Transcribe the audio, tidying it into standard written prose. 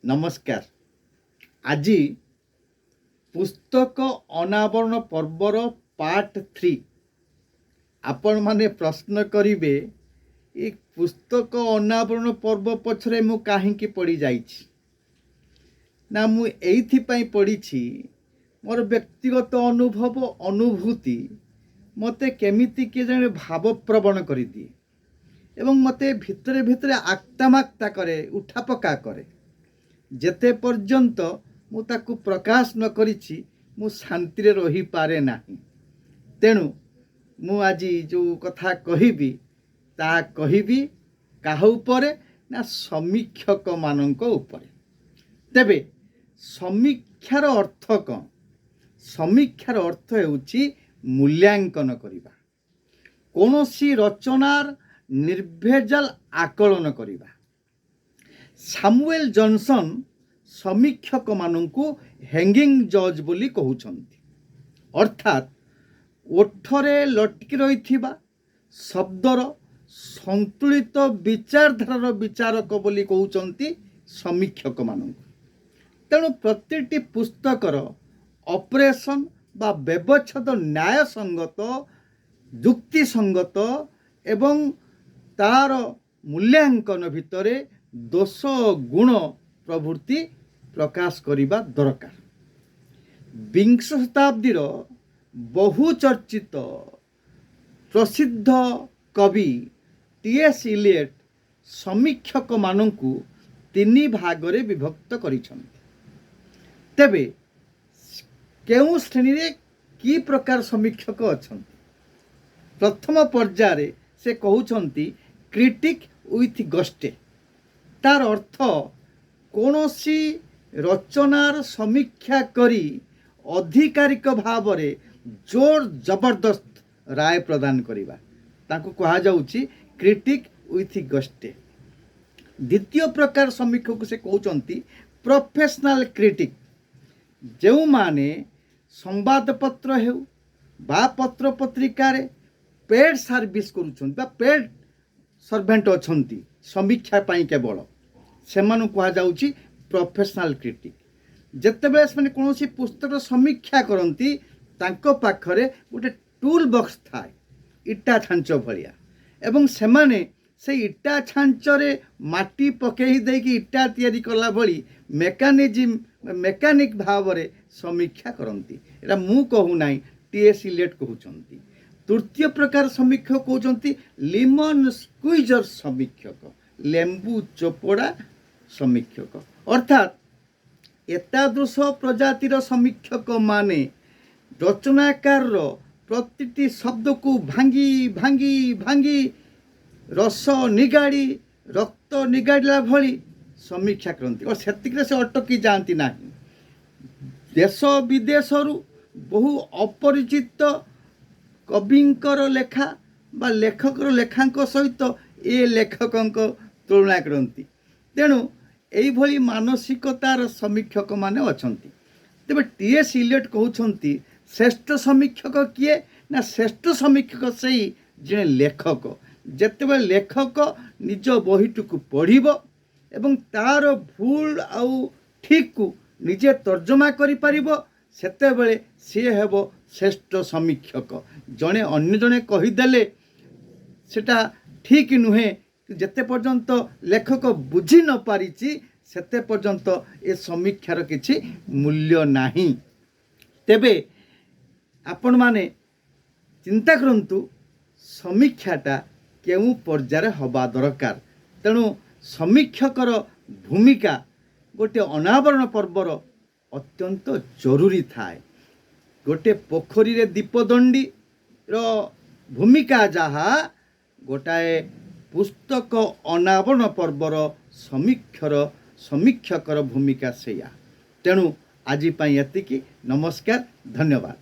नमस्कार। आज पुस्तक अनावरण पर्वर पार्ट 3 आपण माने प्रश्न करिवे ये पुस्तक अनावरण पर्व पछरे मु काहेकि पड़ी जाइछि ना मु एइथि पई पड़ीछि मोर व्यक्तिगत अनुभव अनुभूति मते केमिति के जने भाव प्रवण करि दिए एवं मते भितरे भितरे आक्तामाक्ता करे उठा पका करे जेते पर्यंत मु ताकू प्रकाश न करिछि मु शांति रे रही पारे नाही। तेणु मु आज जो कथा कहिबी ता कहिबी काहा उपरे ना समीक्षक मानक उपरे। तेबे समीक्षार अर्थ कौन? समीक्षार अर्थ हेउछि मूल्यांकन करिबा, कोनोसी रचनार निर्भेजाल आकलन करिबा। सामुएल जॉनसन समीक्षक मानू हैंगिंग जज बोली कहउछंती, अर्थात ओठरे लटकी रही शब्दर संतुलित विचारधारार विचारक बोली कहउछंती समीक्षक मानू। तेणु प्रतिटी पुस्तकर ऑपरेशन बा व्यवच्छेद न्याय संगत युक्तिसंगत एवं तार मूल्यांकन भितरे दोष गुण प्रवृत्ति प्रकाश करिबा दरकार। विंश शताब्दीर बहुचर्चित प्रसिद्ध कवि टी.एस. इलियट समीक्षक मानू 3 भागरे विभक्त करिछन्ति। तेबे केउ श्रेणी रे की प्रकार समीक्षक अछन्ति? प्रथम पर्याय से कहउछन्ति क्रिटिक विथ गस्टे। तार अर्थ कोनोसी रचनार समीक्षा करी आधिकारिक भाव रे जोर जबरदस्त राय प्रदान करिबा ताको कहा जाउछि क्रिटिक विथ गस्टे। द्वितीय प्रकार समीक्षक से कहउछन्ति प्रोफेशनल क्रिटिक, जो माने संवादपत्र हेउ बा पत्र पत्रिकार पेड सर्विस करूछन्ति बा पेड सर्वेंट अछन्ति समीक्षा पाई केवल सेमानु कहा जाउछि प्रोफेशनल क्रिटिक। जेतेबेले से कोनोसी पुस्तक समीक्षा करती तांको पाखरे गोटे टूल बॉक्स थाए इटा छांच भलिया एवं सेमाने से इटा छांचरे माटी पकेई देकी इटा तैयारी कला भली मेकानिक भाव रे समीक्षा करती। एटा मु कहू नाही, टी.एस. इलियट कहउछन्ति। तृतीय प्रकार समीक्षक कहउछन्ति लिमन स्क्वीजर समीक्षक, लेंबू चोपड़ा समीक्षक। अर्थात एतादृश प्रजातिर समीक्षक माने रचनाकार प्रतिटी शब्द को भांगी भांगी भांगी रस निगाड़ी रक्त निगाड़ला भली समीक्षा करती और सेतिकरे से अटकी जाती नहीं। देश विदेशरू बहु अपरिचित कविंकर लेखा बा लेखकर लेखांक सहित ए लेखकंक तुलना करती। तेणु यही मानसिकतार समीक्षक माने अछंती। तेबे टी.एस. इलियट कहउछंती श्रेष्ठ समीक्षक किए ना श्रेष्ठ समीक्षक सही जे लेखक जेतेबे लेखक निज बहीटुकु पढ़िबो एवं तार भूल आउ ठीक को निजे तर्जमा करि पारिबो सेतेबेले सी हेबो श्रेष्ठ समीक्षक। जने अन्य जने कहिदेले सेटा ठीक नुहे, जेते पर्यंत लेखक बुझी न पारिछि सेते पर्यंत ए समीक्षार किछि मूल्य नाही। तेबे आपण माने चिंता करंतु समीक्षाटा केउ पर्यायर हबा दरकार। तेणु समीक्षकर भूमिका गोटे अनावरण पर्वर अत्यंत जरूरी थाए। गोटे पोखरी रे दीपदंडी रो भूमिका जहा गोटाए पुस्तक अनावरण पर्वर समीक्षकर भूमिका सेया। तेणु आज एतिकी। नमस्कार, धन्यवाद।